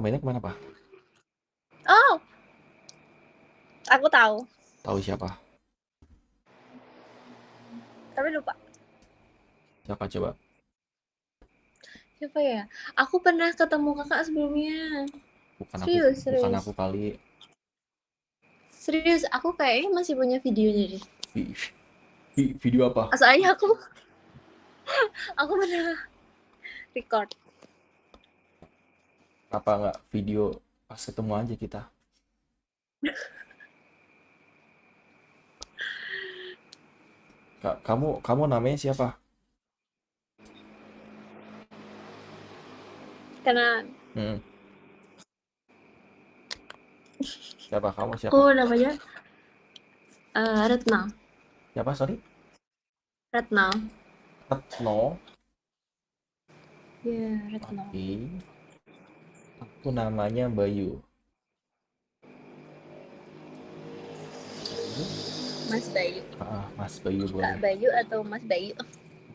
Namainnya kemana, Pak? Oh, aku tahu, Tahu siapa? tapi lupa. Siapa coba? Siapa ya? Aku pernah ketemu kakak sebelumnya. Bukan aku, Serius, bukan serius. aku kali. Serius, aku kayaknya masih punya videonya deh. Vi- video apa? Soalnya aku pernah record. Apa nggak video pas ketemu aja kita? Kamu namanya siapa? Karena Hmm, siapa kamu siapa? aku namanya Retno. Siapa, sorry? Retno. Retno. Ya, Retno. Oke. Aku namanya Bayu. Bayu? Mas Bayu. Mas Bayu Kak boleh. Bayu atau Mas Bayu?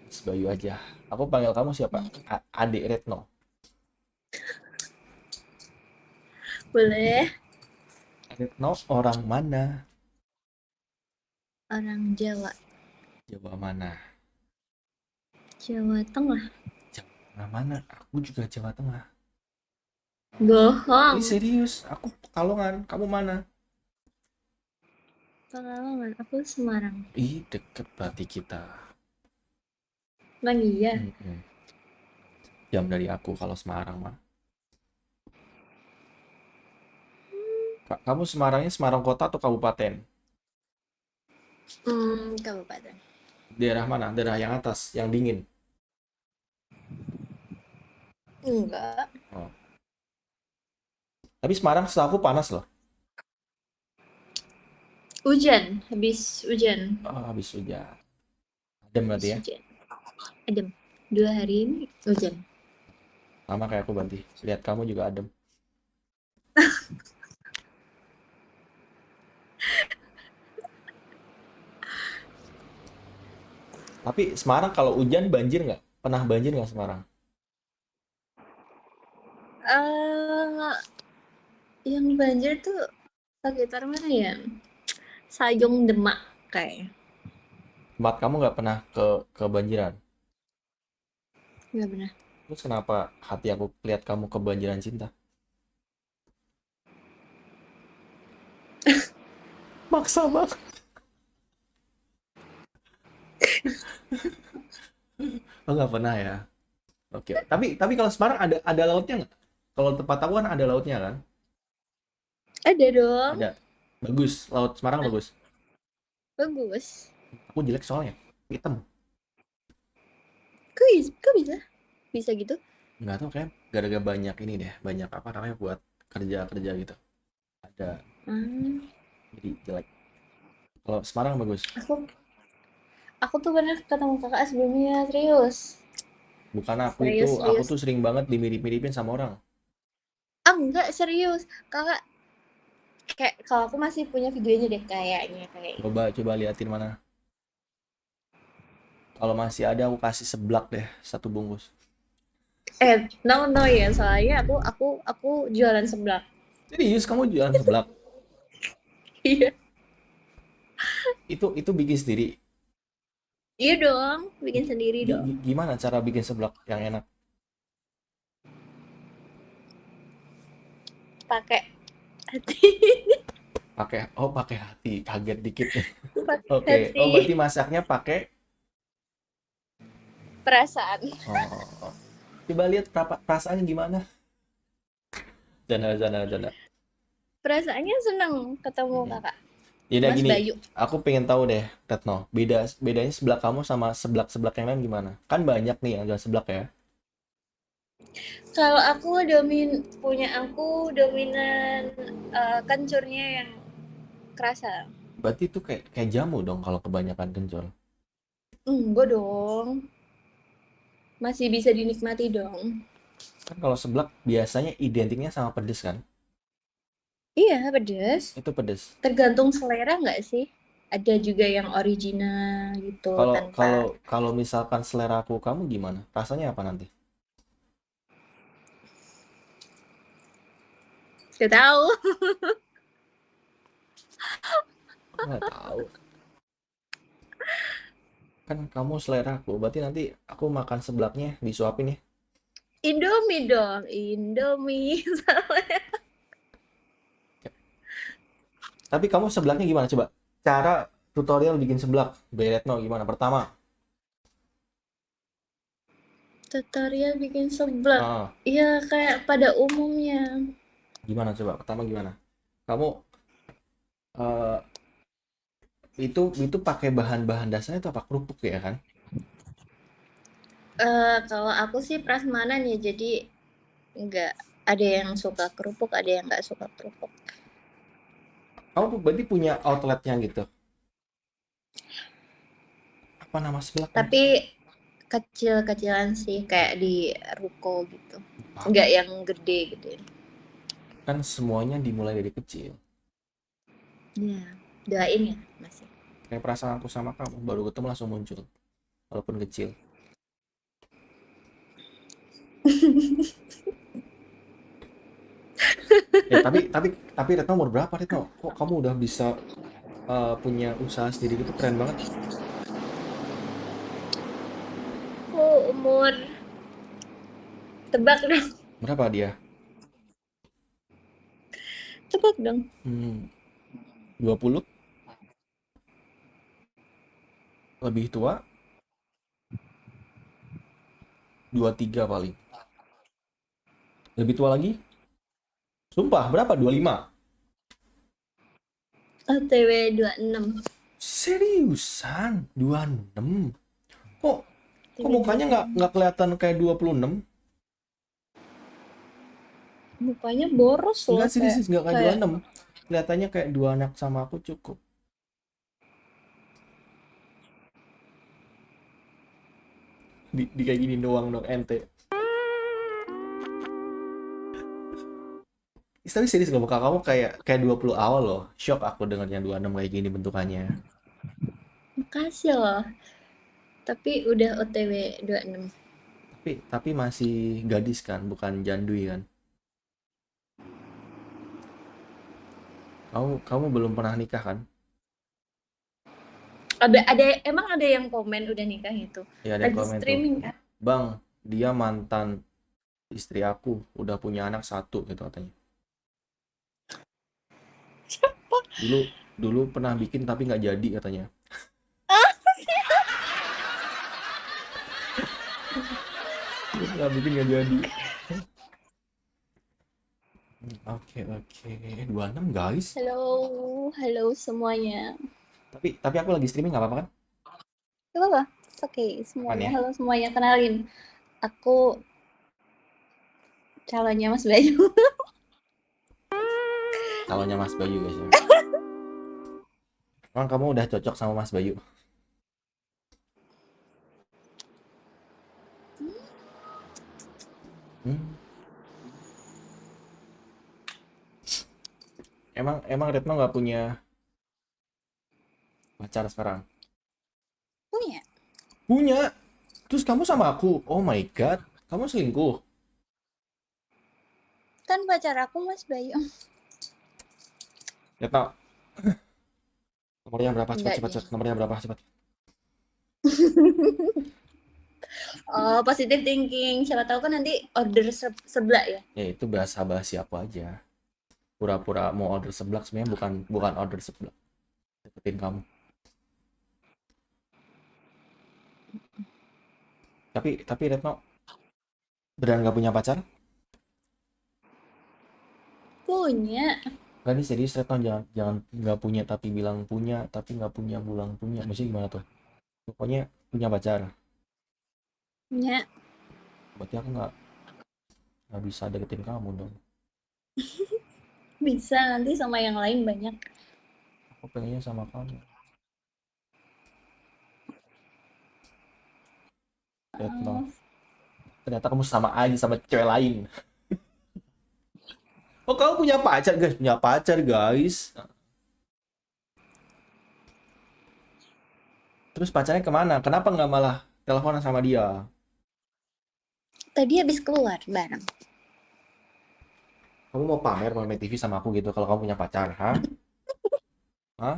Mas Bayu aja. Aku panggil kamu siapa? Adik Retno. Boleh. Retno orang mana? Orang Jawa. Jawa mana? Jawa Tengah. Jawa Tengah mana? Aku juga Jawa Tengah. Ini Bohong. serius, aku Pekalongan. Kamu mana? Pekalongan. Aku Semarang. Ih, deket berarti kita. Bang iya. Mm-mm. Jam dari aku kalau Semarang mah. Kamu Semarangnya Semarang kota atau kabupaten? Kabupaten. Daerah mana? Daerah yang atas, yang dingin. Enggak. Oh. Tapi Semarang setahu aku panas loh. Hujan. Habis hujan. Oh, habis hujan. Adem berarti Habis ya. hujan. Adem. 2 hari ini hujan. Sama kayak aku berarti. Lihat kamu juga adem. Tapi Semarang kalau hujan banjir nggak? Pernah banjir nggak Semarang? eh yang banjir tuh sekitar mana ya? Sayung Demak kayak. Tempat kamu nggak pernah kebanjiran? Nggak pernah. Terus kenapa hati aku lihat kamu kebanjiran cinta? Maksa banget. Oh, nggak pernah ya. Oke. Tapi kalau Semarang ada lautnya nggak? Kalau tempat aku kan ada lautnya kan? Ada dong. Ada. Bagus. Laut Semarang bagus. Bagus. Aku jelek soalnya. Hitam. Kok bisa? Bisa gitu? Nggak tahu kayak gara-gara banyak ini deh. Banyak apa namanya buat kerja-kerja gitu. Ada. Hmm, Jadi jelek. Kalau Semarang bagus. aku aku tuh pernah ketemu kakak sebelumnya, serius. Bukan Serius, aku serius. tuh sering banget dimirip-miripin sama orang. Ah, enggak, serius. Kakak kayak kalau aku masih punya videonya deh kayaknya kayak. Coba liatin mana. Kalau masih ada aku kasih seblak deh 1 bungkus. No no ya, soalnya aku jualan seblak. Serius kamu jualan seblak? Iya. Itu bikin sendiri. Iya dong, bikin sendiri dong. Gimana cara bikin seblak yang enak? Pakai hati. Pakai hati, kaget dikit. Pakai Oke. hati. Oh, berarti masaknya pakai. Perasaan. Oh. Coba lihat perasaannya gimana? Janda. Perasaannya seneng ketemu Hmm. kakak. Ya udah Mas gini, Bayu. aku pengen tahu deh, Retno. Bedanya seblak kamu sama seblak-seblak yang lain gimana? Kan banyak nih yang jual seblak ya. Kalau punya aku dominan kencurnya yang kerasa. Berarti itu kayak jamu dong kalau kebanyakan kencur. Enggak dong. Masih bisa dinikmati dong. Kan kalau seblak biasanya identiknya sama pedes kan? Iya, pedes. Itu pedes. Tergantung selera nggak sih? Ada juga yang original gitu Kalau tanpa. kalau kalau misalkan selera aku kamu gimana? Rasanya apa nanti? Gak tahu. Aku nggak tahu. Kan kamu selera aku, berarti nanti aku makan seblaknya disuapin ya. Indomie dong, Indomie. Tapi kamu seblaknya gimana coba? Cara tutorial bikin seblak, Beretno gimana? Pertama, Tutorial bikin seblak. ah, Iya kayak pada umumnya. gimana coba? Pertama gimana? Kamu eh, itu pakai bahan-bahan dasarnya itu apa? Kerupuk ya kan? Kalau aku sih prasmanan ya, jadi nggak ada yang suka kerupuk, ada yang nggak suka kerupuk. Kamu berarti punya outletnya gitu. Apa nama seblaknya? Tapi kecil-kecilan sih kayak di ruko gitu. Ah, Nggak yang gede gitu. kan semuanya dimulai dari kecil. Iya, doain ya masih. Kayak perasaan aku sama kamu, baru ketemu langsung muncul, walaupun kecil. Tapi Retno umur berapa Retno? Kok kamu udah bisa punya usaha sendiri gitu, keren banget. Aku umur, tebak dong, Berapa dia? tebak dong. 20? Lebih tua? 23 paling. Lebih tua lagi? Sumpah, berapa? 25? OTW 26. Seriusan? 26? Kok kok OTW mukanya nggak 26. kelihatan kayak 26? Mukanya boros Enggak loh, serius, kayak nggak kayak kayak 26. Kelihatannya kayak dua anak sama aku cukup. Di kayak gini doang dong ente. Tapi serius loh, muka kamu kayak 20 awal loh. Shock aku dengarnya 26 kayak gini bentukannya. makasih loh. Tapi udah OTW 26. Tapi masih gadis kan, bukan jandui kan? Kamu belum pernah nikah kan? Emang ada yang komen udah nikah itu. Ya ada yang Lagi komen tuh. streaming kan? Bang, dia mantan istri aku, udah punya anak satu gitu katanya. Dulu dulu pernah bikin tapi nggak jadi katanya. Dulu pernah bikin nggak jadi. Oke oke. 26 guys. Halo, halo semuanya. Tapi aku lagi streaming nggak apa-apa kan? Gak apa-apa, oke Aman semuanya. ya? Halo semuanya, kenalin. Aku calonnya Mas Bayu. Calonnya Mas Bayu guys ya. Emang kamu udah cocok sama Mas Bayu? Hmm. Emang Retno nggak punya pacar sekarang? Punya. Punya. Terus kamu sama aku? Oh my god. Kamu selingkuh? Kan pacar aku Mas Bayu. Retno, nomornya berapa? Cepat Enggak cepat deh. cepat. Nomornya berapa? Cepat. Oh, positive thinking. Siapa tahu kan nanti order sebelah ya. Ya itu bahasa basi aku aja. Pura-pura mau order seblak sebenarnya bukan bukan order seblak. Deketin kamu. Tapi Retno beneran nggak punya pacar? Punya. Gak nih serius Retno, jangan jangan nggak punya tapi bilang punya, tapi nggak punya bilang punya. Maksudnya gimana tuh? Pokoknya punya pacar. Punya. Berarti aku nggak bisa deketin kamu dong. Bisa nanti sama yang lain banyak. Aku pengennya sama kamu. Retno. Oh, Ternyata kamu sama aja sama cewek lain. Oh kamu punya pacar guys? Punya pacar guys. Terus pacarnya kemana? Kenapa nggak malah teleponan sama dia? tadi habis keluar bareng. Kamu mau pamer main TV sama aku gitu kalau kamu punya pacar, hah? Hah?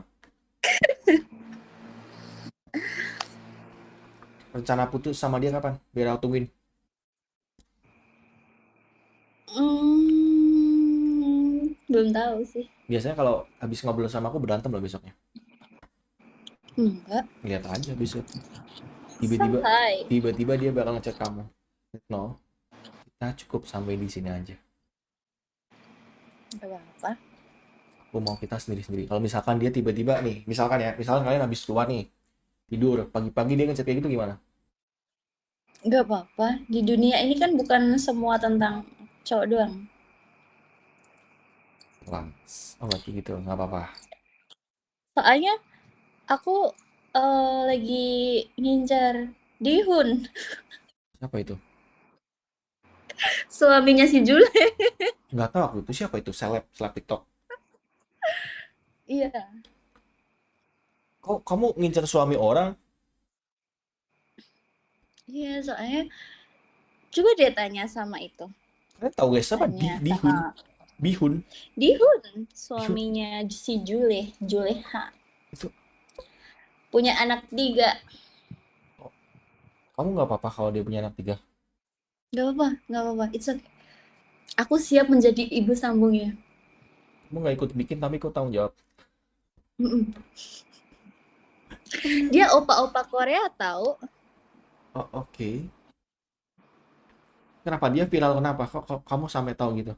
Rencana putus sama dia kapan? Biar aku tungguin. Belum tahu sih. Biasanya kalau habis ngobrol sama aku berantem loh besoknya. Enggak. Lihat aja besok. Tiba-tiba Santai. tiba-tiba dia bakal ngechat kamu. No, kita cukup sampai di sini aja. Enggak apa-apa. Aku mau kita sendiri-sendiri. Kalau misalkan dia tiba-tiba nih, misalkan kalian habis keluar nih, tidur, pagi-pagi dia ngechat kayak gitu gimana? Enggak apa-apa. Di dunia ini kan bukan semua tentang cowok doang. Lans. Oh, berarti gitu, nggak apa-apa. Soalnya aku lagi ngincar Dihun, Siapa itu? suaminya si Jule. Nggak tahu aku itu siapa itu, seleb TikTok. Iya. Kok kamu ngincer suami orang? Iya, soalnya coba deh tanya sama itu. Kalian tahu guys apa Tanya Bihun? sama Bihun Dihun, Bihun suaminya si Jule, Juleha. itu. Punya anak 3. Oh, kamu nggak apa-apa kalau dia punya anak tiga? Gak apa-apa, gak apa-apa. It's okay. Aku siap menjadi ibu sambungnya. Kamu nggak ikut bikin tapi kau tanggung jawab. Mm-mm. Dia opa-opa Korea tahu. Oh, oke. Kenapa dia viral? Kenapa? Kok kamu sampai tahu gitu?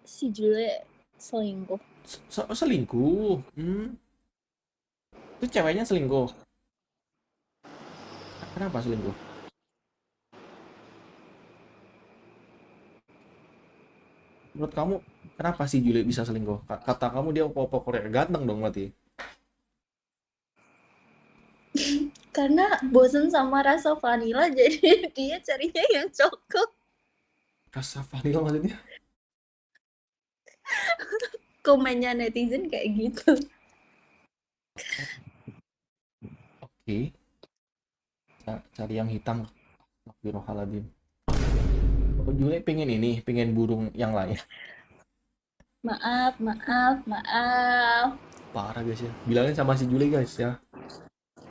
Si Jule selingkuh. Selingkuh. Itu ceweknya selingkuh. Kenapa selingkuh? Menurut kamu kenapa sih Julie bisa selingkuh? Kata kamu dia opo Korea ganteng dong berarti. Karena bosen sama rasa vanilla jadi dia carinya yang coklat. Rasa vanilla maksudnya? Komennya netizen kayak gitu. Oke. Cari yang hitam. Astagfirullahaladzim. Oh, Julie pengen ini, pengen burung yang lain. Maaf, maaf, maaf. Parah guys ya. Bilangin sama si Julie guys ya.